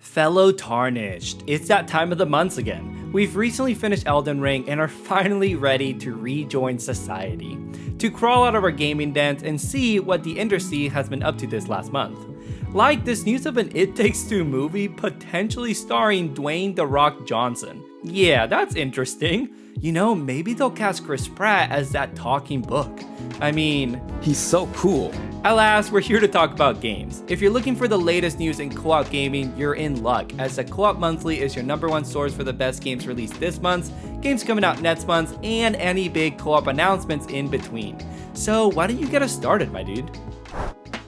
Fellow Tarnished, it's that time of the month again. We've recently finished Elden Ring and are finally ready to rejoin society, to crawl out of our gaming dens and see what the industry has been up to this last month. Like this news of an It Takes Two movie potentially starring Dwayne "The Rock" Johnson. Yeah, that's interesting. You know, maybe they'll cast Chris Pratt as that talking book. I mean, he's so cool. Alas, we're here to talk about games. If you're looking for the latest news in co-op gaming, you're in luck, as the Co-op Monthly is your #1 source for the best games released this month, games coming out next month, and any big co-op announcements in between. So why don't you get us started, my dude?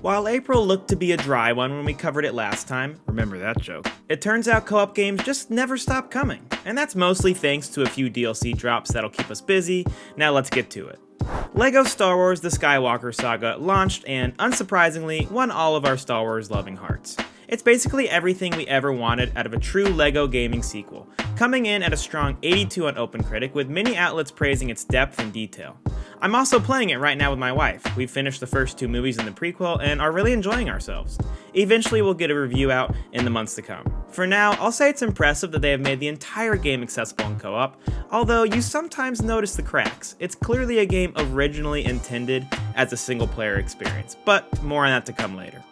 While April looked to be a dry one when we covered it last time, remember that joke, it turns out co-op games just never stop coming, and that's mostly thanks to a few DLC drops that'll keep us busy. Now let's get to it. LEGO Star Wars The Skywalker Saga launched and, unsurprisingly, won all of our Star Wars loving hearts. It's basically everything we ever wanted out of a true LEGO gaming sequel, coming in at a strong 82 on OpenCritic with many outlets praising its depth and detail. I'm also playing it right now with my wife. We've finished the first 2 movies in the prequel and are really enjoying ourselves. Eventually we'll get a review out in the months to come. For now, I'll say it's impressive that they have made the entire game accessible in co-op, although you sometimes notice the cracks. It's clearly a game originally intended as a single-player experience, but more on that to come later.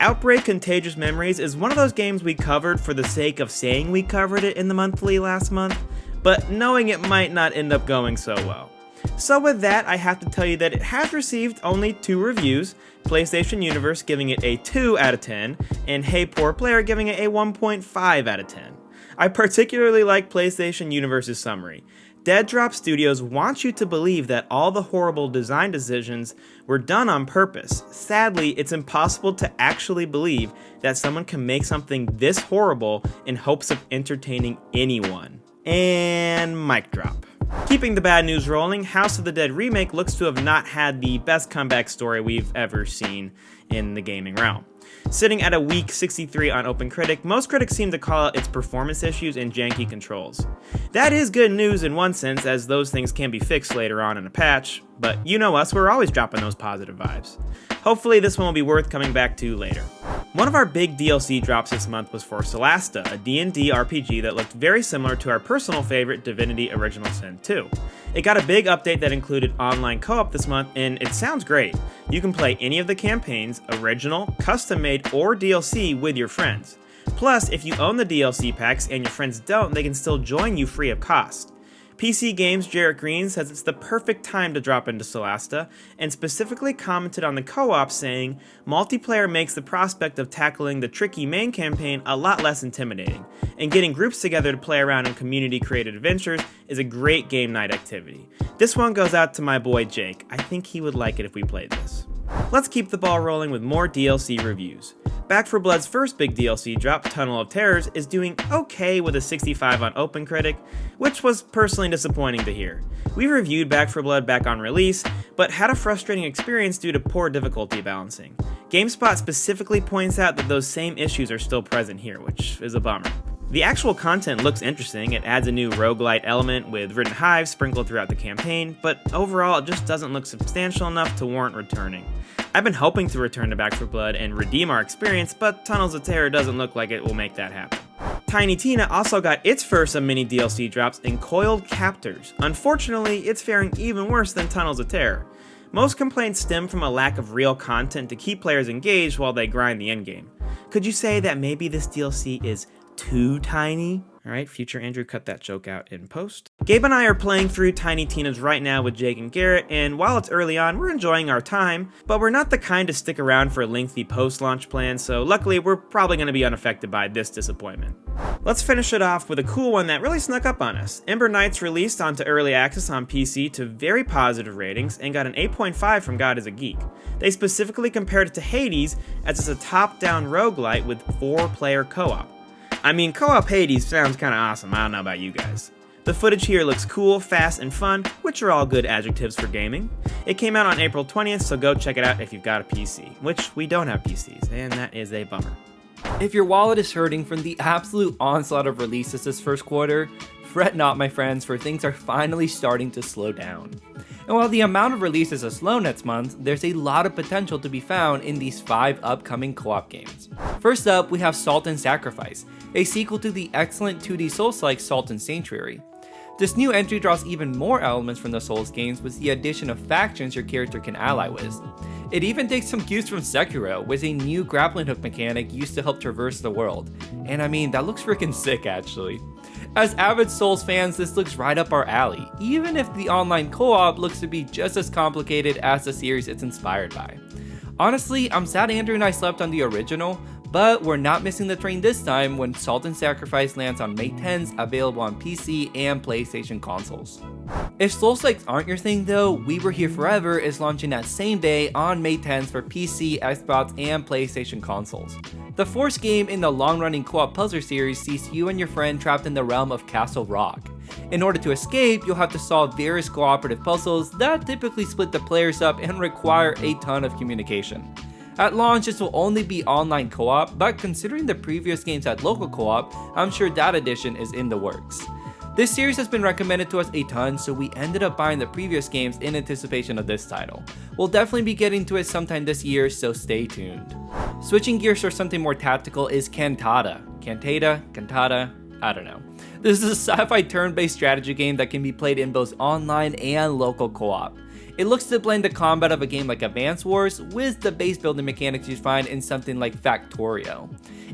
Outbreak Contagious Memories is one of those games we covered for the sake of saying we covered it in the monthly last month, but knowing it might not end up going so well. So with that, I have to tell you that it has received only 2 reviews, PlayStation Universe giving it a 2 out of 10, and Hey Poor Player giving it a 1.5 out of 10. I particularly like PlayStation Universe's summary. Dead Drop Studios wants you to believe that all the horrible design decisions were done on purpose. Sadly, it's impossible to actually believe that someone can make something this horrible in hopes of entertaining anyone. And mic drop. Keeping the bad news rolling, House of the Dead Remake looks to have not had the best comeback story we've ever seen in the gaming realm. Sitting at a weak 63 on OpenCritic, most critics seem to call out its performance issues and janky controls. That is good news in one sense, as those things can be fixed later on in a patch, but you know us, we're always dropping those positive vibes. Hopefully this one will be worth coming back to later. One of our big DLC drops this month was for Solasta, a D&D RPG that looked very similar to our personal favorite Divinity Original Sin 2. It got a big update that included online co-op this month, and it sounds great. You can play any of the campaigns, original, custom-made, or DLC with your friends. Plus, if you own the DLC packs and your friends don't, they can still join you free of cost. PC Games Jarrett Green says it's the perfect time to drop into Solasta, and specifically commented on the co-op saying, multiplayer makes the prospect of tackling the tricky main campaign a lot less intimidating, and getting groups together to play around in community-created adventures is a great game night activity. This one goes out to my boy Jake. I think he would like it if we played this. Let's keep the ball rolling with more DLC reviews. Back 4 Blood's first big DLC drop, Tunnel of Terrors, is doing okay with a 65 on OpenCritic, which was personally disappointing to hear. We reviewed Back 4 Blood back on release, but had a frustrating experience due to poor difficulty balancing. GameSpot specifically points out that those same issues are still present here, which is a bummer. The actual content looks interesting. It adds a new roguelite element with Ridden Hive sprinkled throughout the campaign, but overall it just doesn't look substantial enough to warrant returning. I've been hoping to return to Back 4 Blood and redeem our experience, but Tunnels of Terror doesn't look like it will make that happen. Tiny Tina also got its first of many DLC drops in Coiled Captors. Unfortunately, it's faring even worse than Tunnels of Terror. Most complaints stem from a lack of real content to keep players engaged while they grind the endgame. Could you say that maybe this DLC is too tiny? Alright, future Andrew, cut that joke out in post. Gabe and I are playing through Tiny Tina's right now with Jake and Garrett, and while it's early on, we're enjoying our time, but we're not the kind to stick around for lengthy post-launch plans, so luckily we're probably going to be unaffected by this disappointment. Let's finish it off with a cool one that really snuck up on us. Ember Knights released onto early access on PC to very positive ratings and got an 8.5 from God is a Geek. They specifically compared it to Hades as it's a top-down roguelite with 4-player co-op. I mean, co-op Hades sounds kinda awesome, I don't know about you guys. The footage here looks cool, fast, and fun, which are all good adjectives for gaming. It came out on April 20th, so go check it out if you've got a PC, which we don't have PCs, and that is a bummer. If your wallet is hurting from the absolute onslaught of releases this first quarter, fret not, my friends, for things are finally starting to slow down. And while the amount of releases is slow next month, there's a lot of potential to be found in these 5 upcoming co-op games. First up, we have Salt and Sacrifice, a sequel to the excellent 2D Souls-like Salt and Sanctuary. This new entry draws even more elements from the Souls games with the addition of factions your character can ally with. It even takes some cues from Sekiro, with a new grappling hook mechanic used to help traverse the world. And I mean, that looks freaking sick actually. As avid Souls fans, this looks right up our alley, even if the online co-op looks to be just as complicated as the series it's inspired by. Honestly, I'm sad Andrew and I slept on the original, but we're not missing the train this time when Salt and Sacrifice lands on May 10th, available on PC and PlayStation consoles. If Souls-likes aren't your thing though, We Were Here Forever is launching that same day on May 10th for PC, Xbox, and PlayStation consoles. The fourth game in the long-running co-op puzzle series sees you and your friend trapped in the realm of Castle Rock. In order to escape, you'll have to solve various cooperative puzzles that typically split the players up and require a ton of communication. At launch, this will only be online co-op, but considering the previous games had local co-op, I'm sure that edition is in the works. This series has been recommended to us a ton, so we ended up buying the previous games in anticipation of this title. We'll definitely be getting to it sometime this year, so stay tuned. Switching gears for something more tactical is Cantata, I don't know. This is a sci-fi turn-based strategy game that can be played in both online and local co-op. It looks to blend the combat of a game like Advance Wars with the base building mechanics you'd find in something like Factorio.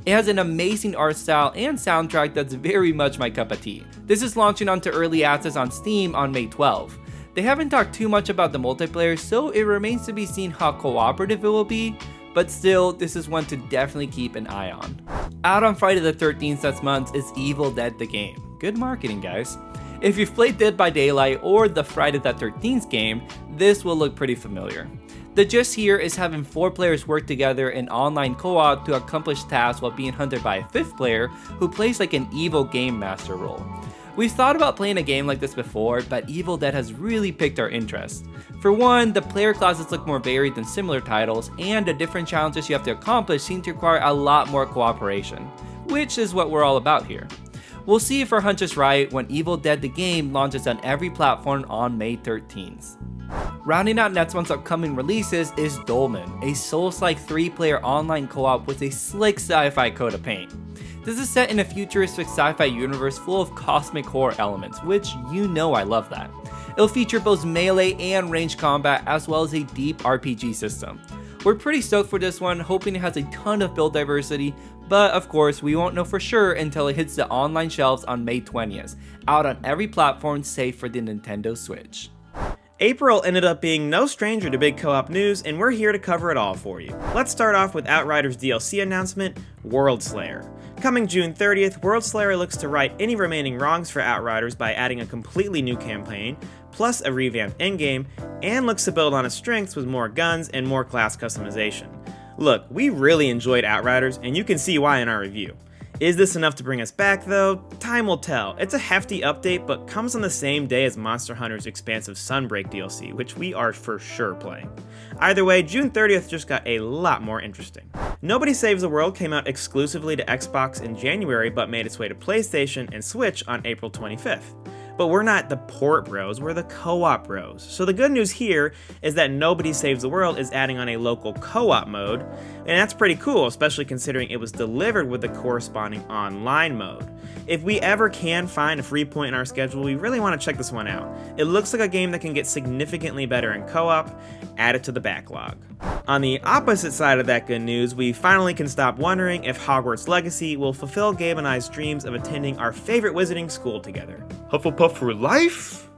It has an amazing art style and soundtrack that's very much my cup of tea. This is launching onto early access on Steam on May 12. They haven't talked too much about the multiplayer, so it remains to be seen how cooperative it will be, but still, this is one to definitely keep an eye on. Out on Friday the 13th this month is Evil Dead the game. Good marketing, guys. If you've played Dead by Daylight or the Friday the 13th game, this will look pretty familiar. The gist here is having 4 players work together in online co-op to accomplish tasks while being hunted by a 5th player who plays like an evil game master role. We've thought about playing a game like this before, but Evil Dead has really piqued our interest. For one, the player classes look more varied than similar titles, and the different challenges you have to accomplish seem to require a lot more cooperation, which is what we're all about here. We'll see if our hunch is right when Evil Dead the game launches on every platform on May 13th. Rounding out next month's upcoming releases is Dolmen, a Souls-like 3-player online co-op with a slick sci-fi coat of paint. This is set in a futuristic sci-fi universe full of cosmic horror elements, which you know I love that. It'll feature both melee and ranged combat as well as a deep RPG system. We're pretty stoked for this one, hoping it has a ton of build diversity, but of course we won't know for sure until it hits the online shelves on May 20th, out on every platform save for the Nintendo Switch. April ended up being no stranger to big co-op news, and we're here to cover it all for you. Let's start off with Outriders DLC announcement, Worldslayer. Coming June 30th, Worldslayer looks to right any remaining wrongs for Outriders by adding a completely new campaign, plus a revamped endgame, and looks to build on its strengths with more guns and more class customization. Look, we really enjoyed Outriders, and you can see why in our review. Is this enough to bring us back though? Time will tell. It's a hefty update, but comes on the same day as Monster Hunter's expansive Sunbreak DLC, which we are for sure playing. Either way, June 30th just got a lot more interesting. Nobody Saves the World came out exclusively to Xbox in January, but made its way to PlayStation and Switch on April 25th. But we're not the port bros, we're the co-op bros. So the good news here is that Nobody Saves the World is adding on a local co-op mode, and that's pretty cool, especially considering it was delivered with the corresponding online mode. If we ever can find a free point in our schedule, we really want to check this one out. It looks like a game that can get significantly better in co-op. Add it to the backlog. On the opposite side of that good news, we finally can stop wondering if Hogwarts Legacy will fulfill Gabe and I's dreams of attending our favorite wizarding school together. Hufflepuff for life?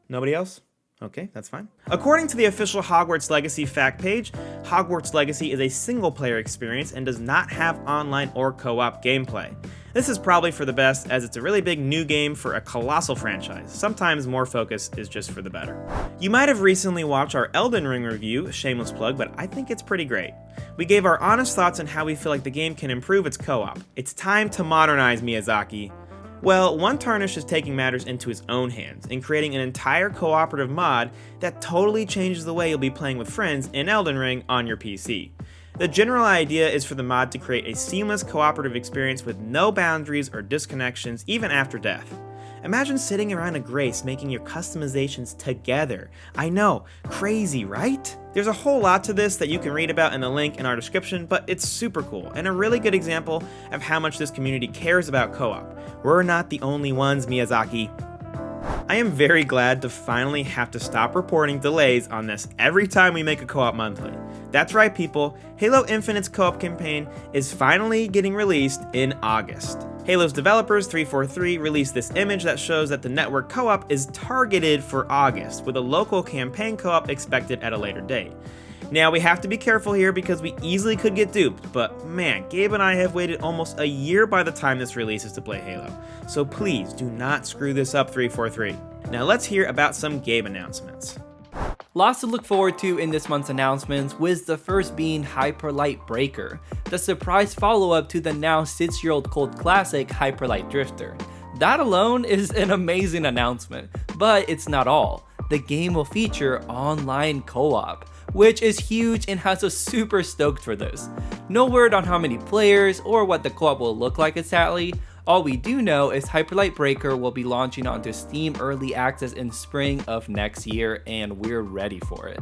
Nobody else? Okay, that's fine. According to the official Hogwarts Legacy fact page, Hogwarts Legacy is a single-player experience and does not have online or co-op gameplay. This is probably for the best, as it's a really big new game for a colossal franchise. Sometimes more focus is just for the better. You might have recently watched our Elden Ring review, shameless plug, but I think it's pretty great. We gave our honest thoughts on how we feel like the game can improve its co-op. It's time to modernize Miyazaki. Well, One Tarnish is taking matters into his own hands and creating an entire cooperative mod that totally changes the way you'll be playing with friends in Elden Ring on your PC. The general idea is for the mod to create a seamless cooperative experience with no boundaries or disconnections even after death. Imagine sitting around a Grace making your customizations together. I know, crazy, right? There's a whole lot to this that you can read about in the link in our description, but it's super cool and a really good example of how much this community cares about co-op. We're not the only ones, Miyazaki. I am very glad to finally have to stop reporting delays on this every time we make a co-op monthly. That's right, people, Halo Infinite's co-op campaign is finally getting released in August. Halo's developers, 343, released this image that shows that the network co-op is targeted for August, with a local campaign co-op expected at a later date. Now, we have to be careful here because we easily could get duped, but man, Gabe and I have waited almost a year by the time this releases to play Halo. So please do not screw this up, 343. Now let's hear about some Gabe announcements. Lots to look forward to in this month's announcements, with the first being Hyper Light Breaker, the surprise follow-up to the now 6-year-old cult classic Hyper Light Drifter. That alone is an amazing announcement, but it's not all. The game will feature online co-op, which is huge and has us super stoked for this. No word on how many players or what the co-op will look like exactly. All we do know is Hyper Light Breaker will be launching onto Steam Early Access in spring of next year, and we're ready for it.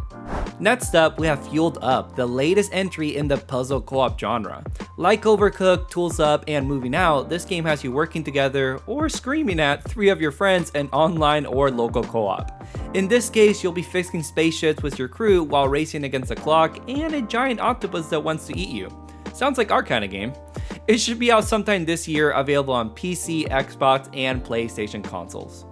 Next up, we have Fueled Up, the latest entry in the puzzle co-op genre. Like Overcooked, Tools Up, and Moving Out, this game has you working together or screaming at 3 of your friends in online or local co-op. In this case, you'll be fixing spaceships with your crew while racing against the clock and a giant octopus that wants to eat you. Sounds like our kind of game. It should be out sometime this year, available on PC, Xbox, and PlayStation consoles.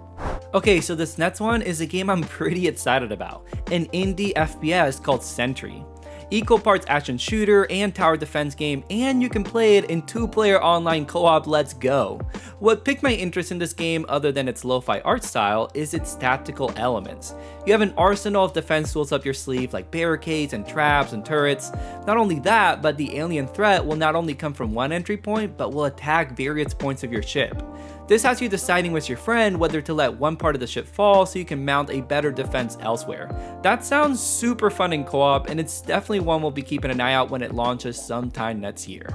Okay, so this next one is a game I'm pretty excited about, an indie FPS called Sentry. Equal parts action shooter and tower defense game, and you can play it in 2-player online co-op. Let's go. What piqued my interest in this game, other than its lo-fi art style, is its tactical elements. You have an arsenal of defense tools up your sleeve, like barricades and traps and turrets. Not only that, but the alien threat will not only come from one entry point, but will attack various points of your ship. This has you deciding with your friend whether to let one part of the ship fall so you can mount a better defense elsewhere. That sounds super fun in co-op, and it's definitely one we'll be keeping an eye out when it launches sometime next year.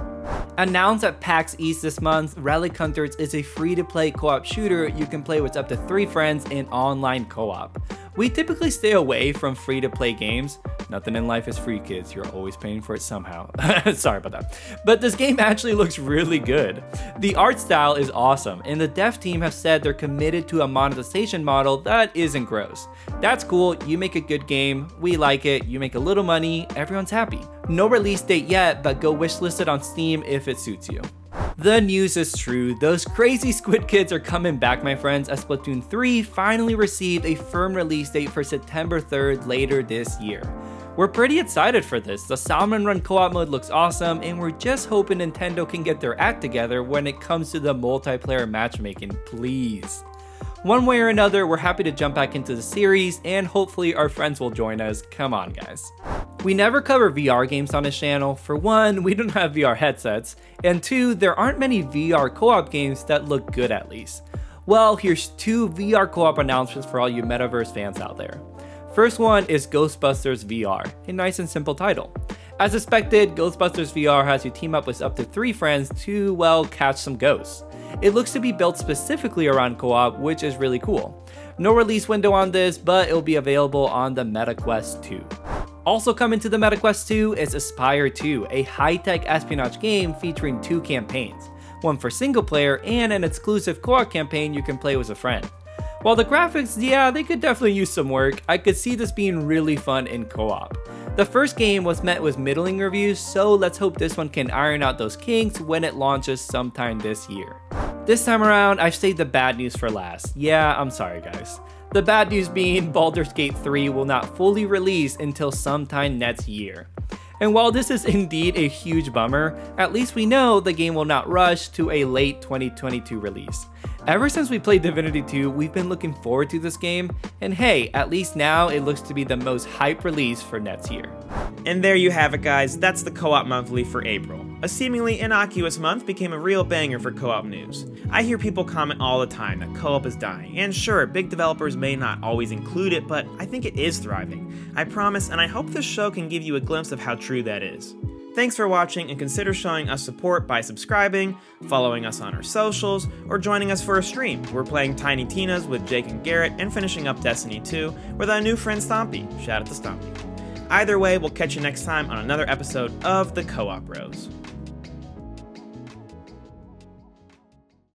Announced at PAX East this month, Relic Hunters is a free-to-play co-op shooter you can play with up to 3 friends in online co-op. We typically stay away from free-to-play games. Nothing in life is free, kids. You're always paying for it somehow. Sorry about that. But this game actually looks really good. The art style is awesome, and the dev team have said they're committed to a monetization model that isn't gross. That's cool. You make a good game, we like it, you make a little money, everyone's happy. No release date yet, but go wishlist it on Steam if it suits you. The news is true, those crazy Squid Kids are coming back, my friends, as Splatoon 3 finally received a firm release date for September 3rd later this year. We're pretty excited for this. The Salmon Run co-op mode looks awesome, and we're just hoping Nintendo can get their act together when it comes to the multiplayer matchmaking, please. One way or another, we're happy to jump back into the series, and hopefully our friends will join us. Come on, guys. We never cover VR games on this channel. For one, we don't have VR headsets, and 2, there aren't many VR co-op games that look good at least. Well, here's 2 VR co-op announcements for all you Metaverse fans out there. First one is Ghostbusters VR, a nice and simple title. As expected, Ghostbusters VR has you team up with up to 3 friends to, well, catch some ghosts. It looks to be built specifically around co-op, which is really cool. No release window on this, but it'll be available on the MetaQuest 2. Also coming to the MetaQuest 2 is Aspire 2, a high-tech espionage game featuring 2 campaigns, one for single player and an exclusive co-op campaign you can play with a friend. While the graphics, yeah, they could definitely use some work, I could see this being really fun in co-op. The first game was met with middling reviews, so let's hope this one can iron out those kinks when it launches sometime this year. This time around, I've saved the bad news for last. Yeah, I'm sorry guys. The bad news being Baldur's Gate 3 will not fully release until sometime next year. And while this is indeed a huge bummer, at least we know the game will not rush to a late 2022 release. Ever since we played Divinity 2, we've been looking forward to this game, and hey, at least now it looks to be the most hype release for next year. And there you have it, guys, that's the Co-op Monthly for April. A seemingly innocuous month became a real banger for co-op news. I hear people comment all the time that co-op is dying, and sure, big developers may not always include it, but I think it is thriving. I promise, and I hope this show can give you a glimpse of how true that is. Thanks for watching, and consider showing us support by subscribing, following us on our socials, or joining us for a stream. We're playing Tiny Tina's with Jake and Garrett and finishing up Destiny 2 with our new friend Stompy. Shout out to Stompy. Either way, we'll catch you next time on another episode of The Co-op Bros.